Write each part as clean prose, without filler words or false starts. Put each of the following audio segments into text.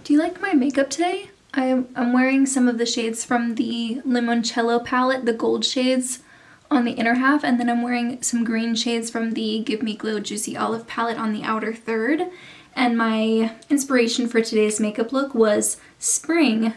Do you like my makeup today? I'm wearing some of the shades from the Limoncello palette, the gold shades on the inner half, and then I'm wearing some green shades from the Give Me Glow Juicy Olive palette on the outer third. And my inspiration for today's makeup look was spring,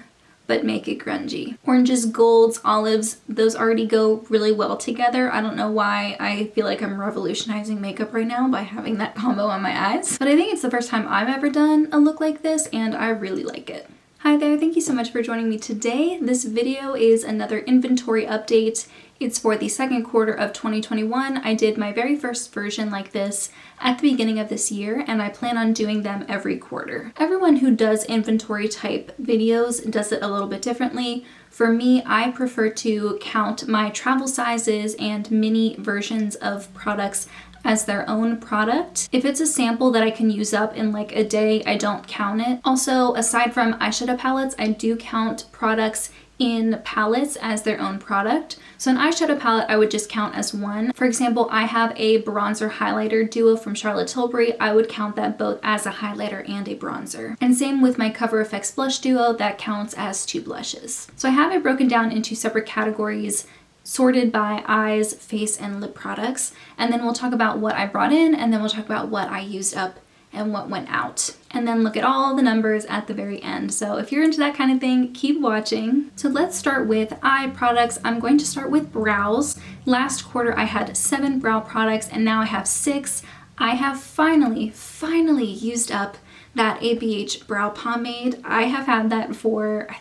but make it grungy. Oranges, golds, olives, those already go really well together. I don't know why I feel like I'm revolutionizing makeup right now by having that combo on my eyes, but I think it's the first time I've ever done a look like this and I really like it. Hi there, thank you so much for joining me today. This video is another inventory update. It's for the second quarter of 2021. I did my very first version like this at the beginning of this year, and I plan on doing them every quarter. Everyone who does inventory type videos does it a little bit differently. For me, I prefer to count my travel sizes and mini versions of products as their own product. If it's a sample that I can use up in like a day, I don't count it. Also, aside from eyeshadow palettes, I do count products in palettes as their own product. So an eyeshadow palette I would just count as one. For example, I have a bronzer highlighter duo from Charlotte Tilbury. I would count that both as a highlighter and a bronzer. And same with my Cover FX blush duo, that counts as two blushes. So I have it broken down into separate categories, sorted by eyes, face, and lip products. And then we'll talk about what I brought in, and then we'll talk about what I used up and what went out. And then look at all the numbers at the very end. So if you're into that kind of thing, keep watching. So let's start with eye products. I'm going to start with brows. Last quarter I had 7 brow products and now I have 6. I have finally used up that ABH brow pomade. I have had that for I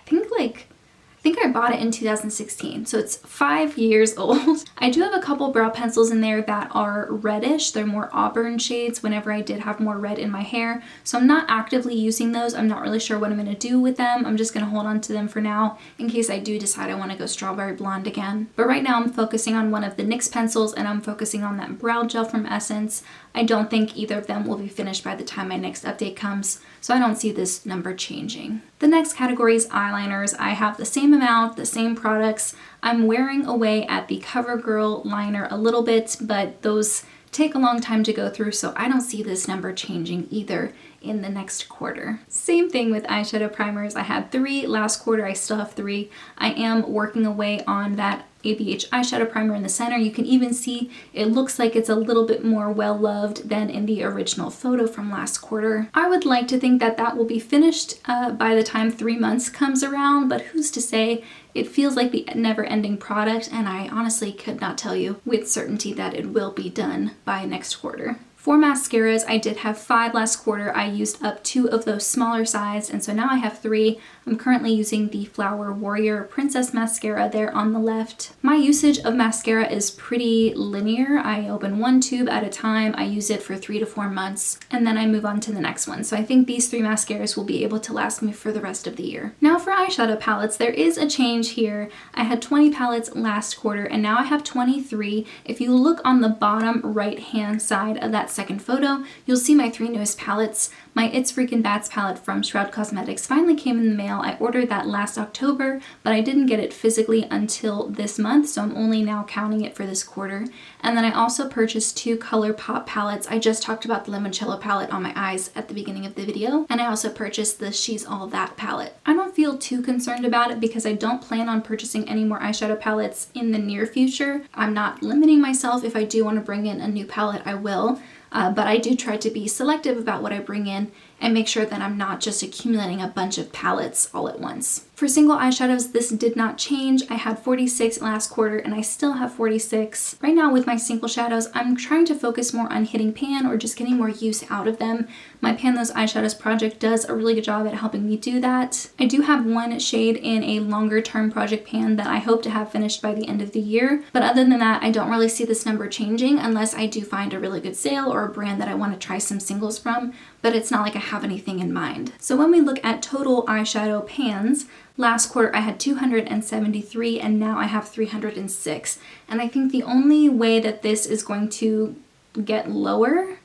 think I bought it in 2016, so it's 5 years old. I do have a couple brow pencils in there that are reddish. They're more auburn shades whenever I did have more red in my hair, so I'm not actively using those. I'm not really sure what I'm going to do with them. I'm just going to hold on to them for now in case I do decide I want to go strawberry blonde again. But right now I'm focusing on one of the NYX pencils and I'm focusing on that brow gel from Essence. I don't think either of them will be finished by the time my next update comes, so I don't see this number changing. The next category is eyeliners. I have the same amount, the same products. I'm wearing away at the CoverGirl liner a little bit, but those take a long time to go through, so I don't see this number changing either in the next quarter. Same thing with eyeshadow primers. I had 3 last quarter, I still have 3. I am working away on that ABH eyeshadow primer in the center. You can even see it looks like it's a little bit more well loved than in the original photo from last quarter. I would like to think that that will be finished by the time 3 months comes around, but who's to say? It feels like the never-ending product, and I honestly could not tell you with certainty that it will be done by next quarter. For mascaras, I did have 5 last quarter. I used up 2 of those smaller size, and so now I have 3. I'm currently using the Flower Warrior Princess Mascara there on the left. My usage of mascara is pretty linear. I open one tube at a time, I use it for 3 to 4 months, and then I move on to the next one. So I think these 3 mascaras will be able to last me for the rest of the year. Now for eyeshadow palettes, there is a change here. I had 20 palettes last quarter, and now I have 23. If you look on the bottom right-hand side of that second photo, you'll see my 3 newest palettes. My It's Freakin' Bats palette from Shroud Cosmetics finally came in the mail. I ordered that last October, but I didn't get it physically until this month, so I'm only now counting it for this quarter. And then I also purchased 2 Colourpop palettes. I just talked about the Limoncello palette on my eyes at the beginning of the video, and I also purchased the She's All That palette. I don't feel too concerned about it because I don't plan on purchasing any more eyeshadow palettes in the near future. I'm not limiting myself. If I do want to bring in a new palette, I will. But I do try to be selective about what I bring in and make sure that I'm not just accumulating a bunch of palettes all at once. For single eyeshadows, this did not change. I had 46 last quarter and I still have 46. Right now with my single shadows, I'm trying to focus more on hitting pan or just getting more use out of them. My Pan Those Eyeshadows project does a really good job at helping me do that. I do have one shade in a longer term project pan that I hope to have finished by the end of the year. But other than that, I don't really see this number changing unless I do find a really good sale or a brand that I want to try some singles from, but it's not like I have anything in mind. So when we look at total eyeshadow pans, last quarter I had 273 and now I have 306. And I think the only way that this is going to get lower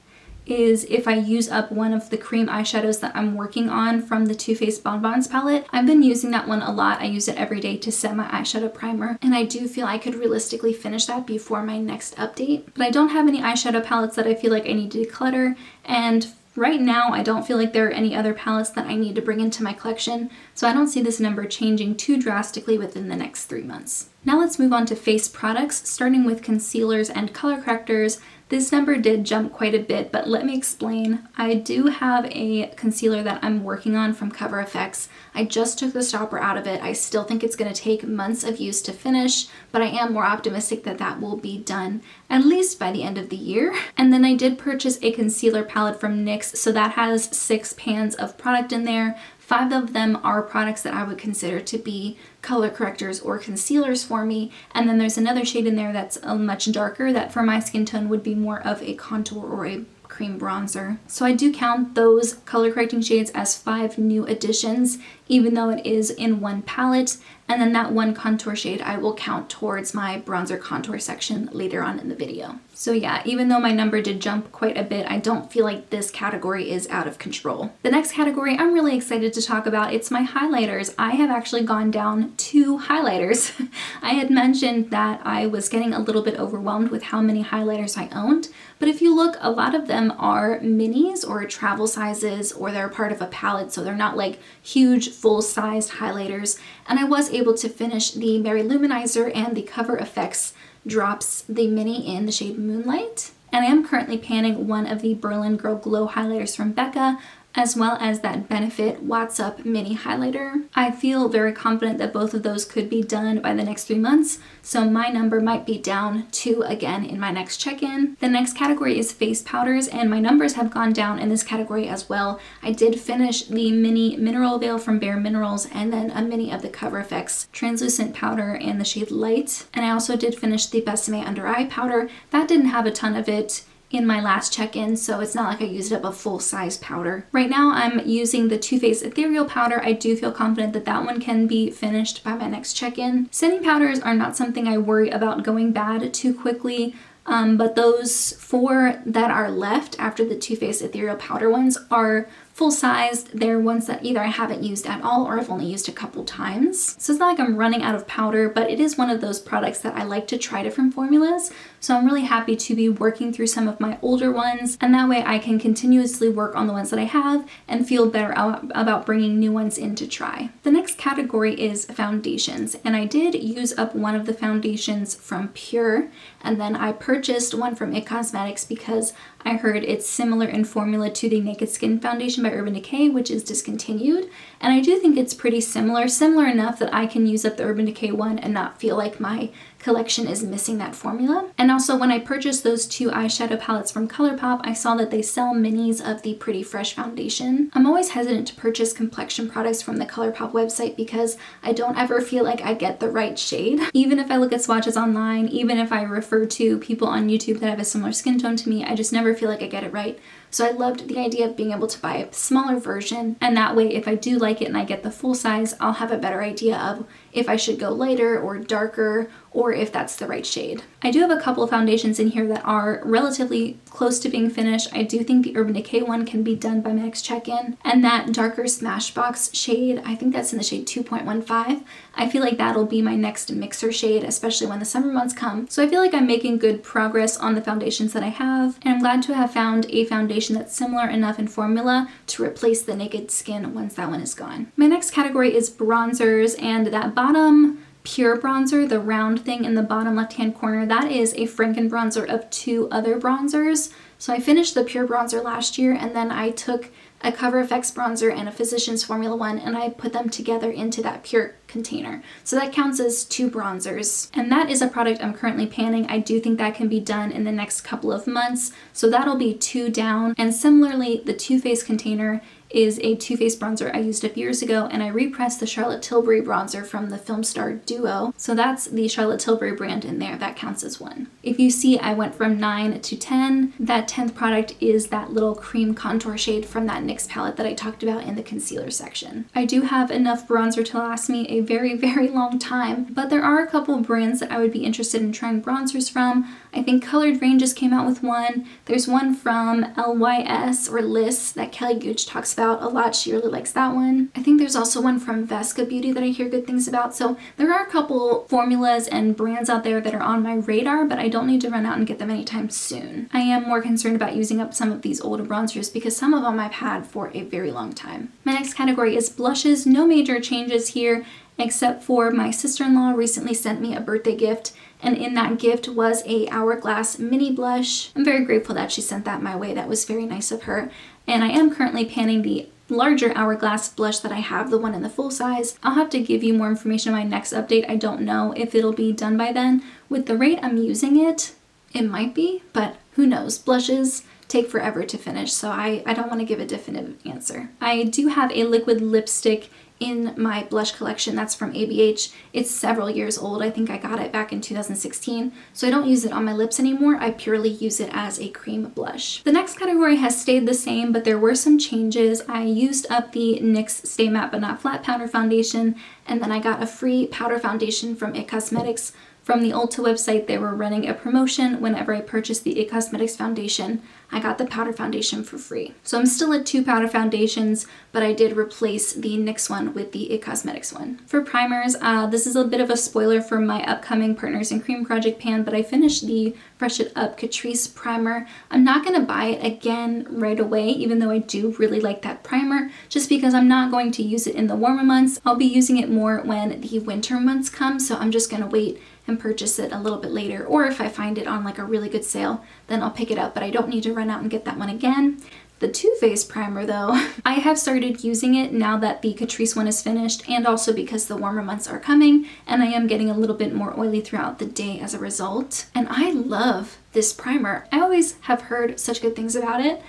is if I use up one of the cream eyeshadows that I'm working on from the Too Faced Bonbons palette. I've been using that one a lot. I use it every day to set my eyeshadow primer, and I do feel I could realistically finish that before my next update. But I don't have any eyeshadow palettes that I feel like I need to declutter, and Right now, I don't feel like there are any other palettes that I need to bring into my collection, so I don't see this number changing too drastically within the next 3 months. Now let's move on to face products, starting with concealers and color correctors. This number did jump quite a bit, but let me explain. I do have a concealer that I'm working on from Cover FX. I just took the stopper out of it. I still think it's going to take months of use to finish, but I am more optimistic that that will be done at least by the end of the year. And then I did purchase a concealer palette from NYX, so that has 6 pans of product in there. 5 of them are products that I would consider to be color correctors or concealers for me, and then there's another shade in there that's much darker that for my skin tone would be more of a contour or a cream bronzer. So I do count those color correcting shades as 5 new additions, even though it is in one palette, and then that one contour shade I will count towards my bronzer contour section later on in the video. So yeah, even though my number did jump quite a bit, I don't feel like this category is out of control. The next category I'm really excited to talk about, it's my highlighters. I have actually gone down 2 highlighters. I had mentioned that I was getting a little bit overwhelmed with how many highlighters I owned, but if you look, a lot of them are minis or travel sizes, or they're part of a palette, so they're not like huge full-sized highlighters. And I was able to finish the Mary Luminizer and the Cover FX drops, the mini in the shade Moonlight. And I am currently panning one of the Berlin Girl Glow highlighters from Becca, as well as that Benefit What's Up mini highlighter. I feel very confident that both of those could be done by the next 3 months, so my number might be down 2 again in my next check-in. The next category is face powders, and my numbers have gone down in this category as well. I did finish the mini mineral veil from Bare Minerals, and then a mini of the Cover FX translucent powder in the shade Light. And I also did finish the Besame under eye powder. That didn't have a ton of it in my last check-in, so it's not like I used up a full-size powder. Right now I'm using the Too Faced Ethereal powder. I do feel confident that that one can be finished by my next check-in. Setting powders are not something I worry about going bad too quickly, but those 4 that are left after the Too Faced Ethereal powder ones are full-sized. They're ones that either I haven't used at all or I've only used a couple times. So it's not like I'm running out of powder, but it is one of those products that I like to try different formulas. So I'm really happy to be working through some of my older ones, and that way I can continuously work on the ones that I have and feel better about bringing new ones in to try. The next category is foundations, and I did use up one of the foundations from Pure, and then I purchased one from IT Cosmetics because I heard it's similar in formula to the Naked Skin foundation by Urban Decay, which is discontinued. And I do think it's pretty similar enough that I can use up the Urban Decay one and not feel like my collection is missing that formula. And also when I purchased those 2 eyeshadow palettes from Colourpop, I saw that they sell minis of the Pretty Fresh foundation. I'm always hesitant to purchase complexion products from the Colourpop website because I don't ever feel like I get the right shade. Even if I look at swatches online, even if I refer to people on YouTube that have a similar skin tone to me, I just never feel like I get it right. So I loved the idea of being able to buy a smaller version, and that way if I do like it and I get the full size, I'll have a better idea of if I should go lighter or darker, or if that's the right shade. I do have a couple of foundations in here that are relatively close to being finished. I do think the Urban Decay one can be done by my next check-in, and that darker Smashbox shade, I think that's in the shade 2.15. I feel like that'll be my next mixer shade, especially when the summer months come. So I feel like I'm making good progress on the foundations that I have, and I'm glad to have found a foundation that's similar enough in formula to replace the Naked Skin once that one is gone. My next category is bronzers, and that bottom Pure bronzer, the round thing in the bottom left-hand corner, that is a Franken bronzer of 2 other bronzers. So I finished the Pure bronzer last year, and then I took a Cover FX bronzer and a Physicians Formula 1, and I put them together into that Pure container. So that counts as 2 bronzers. And that is a product I'm currently panning. I do think that can be done in the next couple of months. So that'll be 2 down. And similarly, the Too Faced container is a Too Faced bronzer I used up years ago, and I repressed the Charlotte Tilbury bronzer from the Film Star Duo. So that's the Charlotte Tilbury brand in there. That counts as 1. If you see, I went from 9 to 10. That 10th product is that little cream contour shade from that NYX palette that I talked about in the concealer section. I do have enough bronzer to last me a very, very long time, but there are a couple brands that I would be interested in trying bronzers from. I think Colored Rain just came out with one. There's one from LYS or Liss that Kelly Gooch talks about about a lot. She really likes that one. I think there's also one from Vesca Beauty that I hear good things about. So there are a couple formulas and brands out there that are on my radar, but I don't need to run out and get them anytime soon. I am more concerned about using up some of these older bronzers because some of them I've had for a very long time. My next category is blushes. No major changes here, except for my sister-in-law recently sent me a birthday gift, and in that gift was a Hourglass mini blush. I'm very grateful that she sent that my way. That was very nice of her. And I am currently panning the larger Hourglass blush that I have, the one in the full size. I'll have to give you more information in my next update. I don't know if it'll be done by then. With the rate I'm using it, it might be, but who knows? Blushes take forever to finish, so I don't want to give a definitive answer. I do have a liquid lipstick in my blush collection that's from ABH. It's several years old. I think I got it back in 2016, so I don't use it on my lips anymore. I purely use it as a cream blush. The next category has stayed the same, but there were some changes. I used up the NYX Stay Matte But Not Flat powder foundation, and then I got a free powder foundation from IT Cosmetics. From the Ulta website, they were running a promotion. Whenever I purchased the IT Cosmetics foundation, I got the powder foundation for free. So I'm still at 2 powder foundations, but I did replace the NYX one with the IT Cosmetics one. For primers, this is a bit of a spoiler for my upcoming Partners in Cream project pan, but I finished the Fresh It Up Catrice primer. I'm not going to buy it again right away, even though I do really like that primer, just because I'm not going to use it in the warmer months. I'll be using it more when the winter months come, so I'm just going to wait and purchase it a little bit later, or if I find it on like a really good sale, then I'll pick it up, but I don't need to run out and get that one again. The Too Faced primer though, I have started using it now that the Catrice one is finished, and also because the warmer months are coming and I am getting a little bit more oily throughout the day as a result. And I love this primer. I always have heard such good things about it,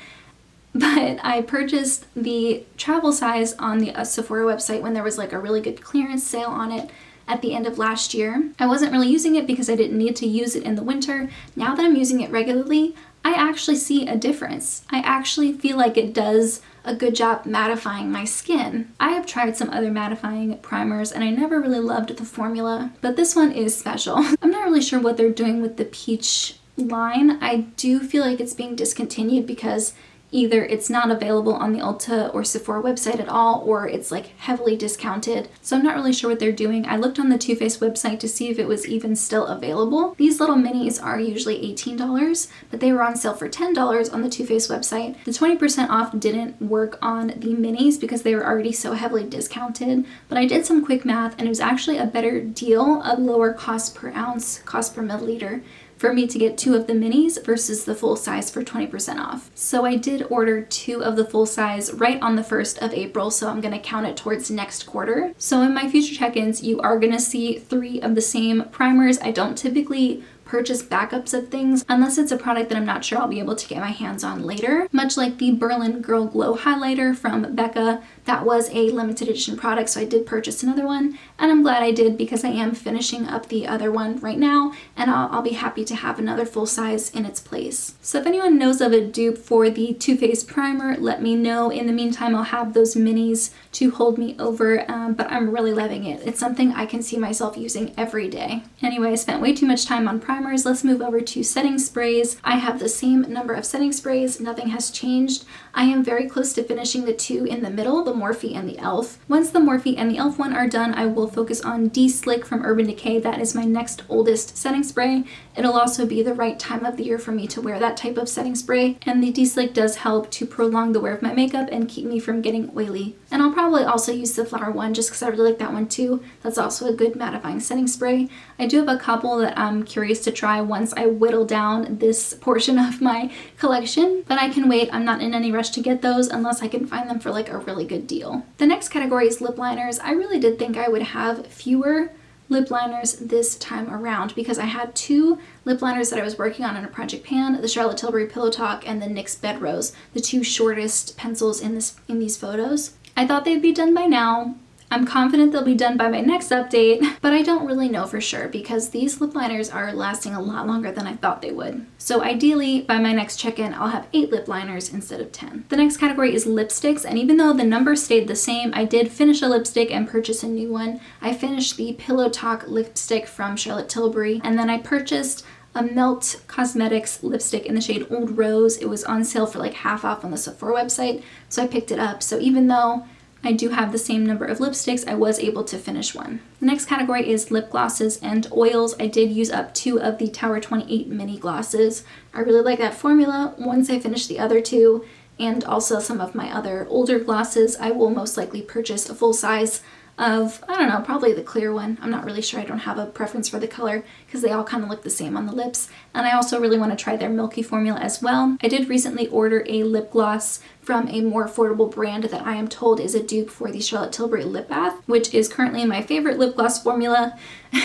but I purchased the travel size on the Sephora website when there was like a really good clearance sale on it at the end of last year. I wasn't really using it because I didn't need to use it in the winter. Now that I'm using it regularly, I actually see a difference. I actually feel like it does a good job mattifying my skin. I have tried some other mattifying primers and I never really loved the formula, but this one is special. I'm not really sure what they're doing with the peach line. I do feel like it's being discontinued because either it's not available on the Ulta or Sephora website at all, or it's like heavily discounted. So I'm not really sure what they're doing. I looked on the Too Faced website to see if it was even still available. These little minis are usually $18, but they were on sale for $10 on the Too Faced website. The 20% off didn't work on the minis because they were already so heavily discounted, but I did some quick math and it was actually a better deal, a lower cost per ounce, cost per milliliter, for me to get 2 of the minis versus the full size for 20% off. So I did order 2 of the full size right on the 1st of April, so I'm gonna count it towards next quarter. So in my future check-ins, you are gonna see 3 of the same primers. I don't typically purchase backups of things unless it's a product that I'm not sure I'll be able to get my hands on later. Much like the Berlin Girl Glow highlighter from Becca, that was a limited edition product, so I did purchase another one, and I'm glad I did because I am finishing up the other one right now, and I'll be happy to have another full size in its place. So if anyone knows of a dupe for the Too Faced primer, let me know. In the meantime, I'll have those minis to hold me over, but I'm really loving it. It's something I can see myself using every day. Anyway, I spent way too much time on primers. Let's move over to setting sprays. I have the same number of setting sprays. Nothing has changed. I am very close to finishing the 2 in the middle, the Morphe and the e.l.f. Once the Morphe and the e.l.f. one are done, I will focus on De-Slick from Urban Decay. That is my next oldest setting spray. It'll also be the right time of the year for me to wear that type of setting spray, and the De-Slick does help to prolong the wear of my makeup and keep me from getting oily. And I'll probably also use the Flower one just because I really like that one too. That's also a good mattifying setting spray. I do have a couple that I'm curious to try once I whittle down this portion of my collection, but I can wait. I'm not in any rush to get those unless I can find them for like a really good deal. The next category is lip liners. I really did think I would have fewer lip liners this time around because I had 2 lip liners that I was working on in a project pan, the Charlotte Tilbury Pillow Talk and the NYX Bed Rose, the 2 shortest pencils in these photos. I thought they'd be done by now. I'm confident they'll be done by my next update, but I don't really know for sure because these lip liners are lasting a lot longer than I thought they would. So ideally, by my next check-in, I'll have 8 lip liners instead of 10. The next category is lipsticks, and even though the number stayed the same, I did finish a lipstick and purchase a new one. I finished the Pillow Talk lipstick from Charlotte Tilbury, and then I purchased a Melt Cosmetics lipstick in the shade Old Rose. It was on sale for like half off on the Sephora website, so I picked it up. So even though I do have the same number of lipsticks, I was able to finish one. The next category is lip glosses and oils. I did use up 2 of the Tower 28 mini glosses. I really like that formula. Once I finish the other 2, and also some of my other older glosses, I will most likely purchase a full size of, I don't know, probably the clear one. I'm not really sure. I don't have a preference for the color because they all kind of look the same on the lips. And I also really want to try their milky formula as well. I did recently order a lip gloss from a more affordable brand that I am told is a dupe for the Charlotte Tilbury Lip Bath, which is currently my favorite lip gloss formula.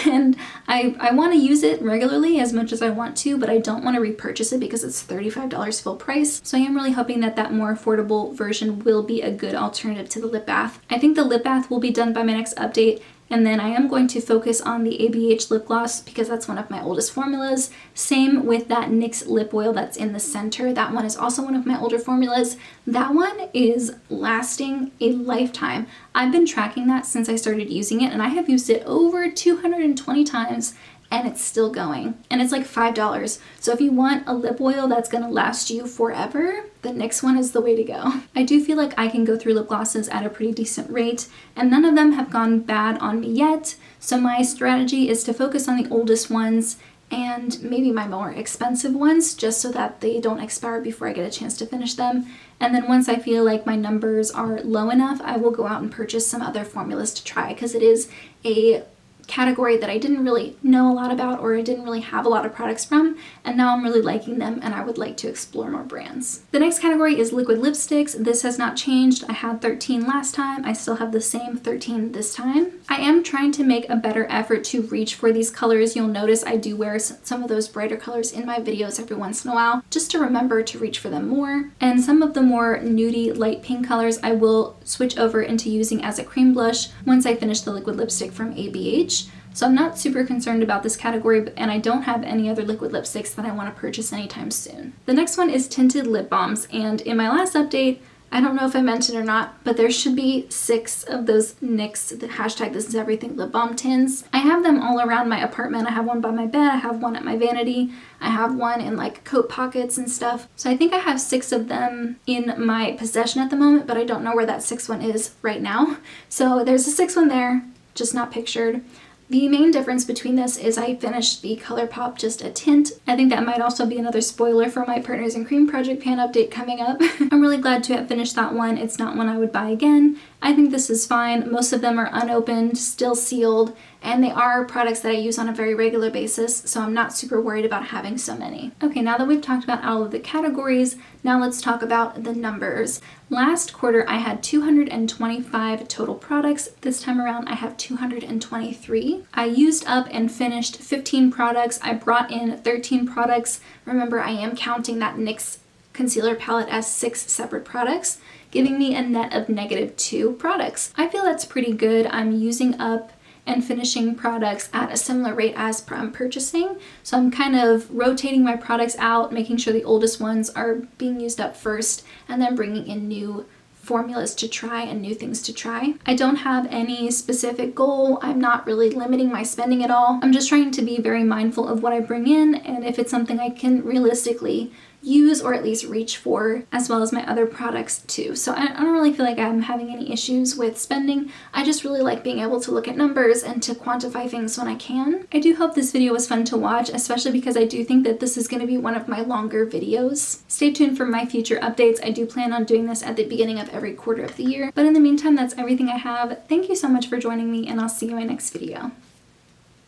And I want to use it regularly as much as I want to, but I don't want to repurchase it because it's $35 full price. So I am really hoping that that more affordable version will be a good alternative to the lip bath. I think the lip bath will be done by my next update. And then I am going to focus on the ABH lip gloss because that's one of my oldest formulas. Same with that NYX lip oil that's in the center. That one is also one of my older formulas. That one is lasting a lifetime. I've been tracking that since I started using it, and I have used it over 220 times. And it's still going. And it's like $5. So if you want a lip oil that's gonna last you forever, the NYX one is the way to go. I do feel like I can go through lip glosses at a pretty decent rate, and none of them have gone bad on me yet. So my strategy is to focus on the oldest ones and maybe my more expensive ones, just so that they don't expire before I get a chance to finish them. And then once I feel like my numbers are low enough, I will go out and purchase some other formulas to try, because it is a category that I didn't really know a lot about, or I didn't really have a lot of products from, and now I'm really liking them and I would like to explore more brands. The next category is liquid lipsticks. This has not changed. I had 13 last time. I still have the same 13 this time. I am trying to make a better effort to reach for these colors. You'll notice I do wear some of those brighter colors in my videos every once in a while, just to remember to reach for them more. And some of the more nudie light pink colors I will switch over into using as a cream blush once I finish the liquid lipstick from ABH. So I'm not super concerned about this category, and I don't have any other liquid lipsticks that I want to purchase anytime soon. The next one is tinted lip balms, and in my last update, I don't know if I mentioned or not, but there should be 6 of those NYX, the hashtag This Is Everything lip balm tins. I have them all around my apartment. I have one by my bed, I have one at my vanity, I have one in like coat pockets and stuff. So I think I have 6 of them in my possession at the moment, but I don't know where that 6th one is right now. So there's a 6th one there, just not pictured. The main difference between this is I finished the Colourpop Just a Tint. I think that might also be another spoiler for my Partners in Cream Project Pan update coming up. I'm really glad to have finished that one. It's not one I would buy again. I think this is fine. Most of them are unopened, still sealed, and they are products that I use on a very regular basis, so I'm not super worried about having so many. Okay, now that we've talked about all of the categories, now let's talk about the numbers. Last quarter, I had 225 total products. This time around, I have 223. I used up and finished 15 products. I brought in 13 products. Remember, I am counting that NYX concealer palette as 6 separate products, giving me a net of -2 products. I feel that's pretty good. I'm using up and finishing products at a similar rate as I'm purchasing. So I'm kind of rotating my products out, making sure the oldest ones are being used up first, and then bringing in new formulas to try and new things to try. I don't have any specific goal. I'm not really limiting my spending at all. I'm just trying to be very mindful of what I bring in, and if it's something I can realistically use or at least reach for, as well as my other products too. So I don't really feel like I'm having any issues with spending. I just really like being able to look at numbers and to quantify things when I can. I do hope this video was fun to watch, especially because I do think that this is going to be one of my longer videos. Stay tuned for my future updates. I do plan on doing this at the beginning of every quarter of the year. But in the meantime, that's everything I have. Thank you so much for joining me, and I'll see you in my next video.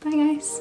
Bye guys.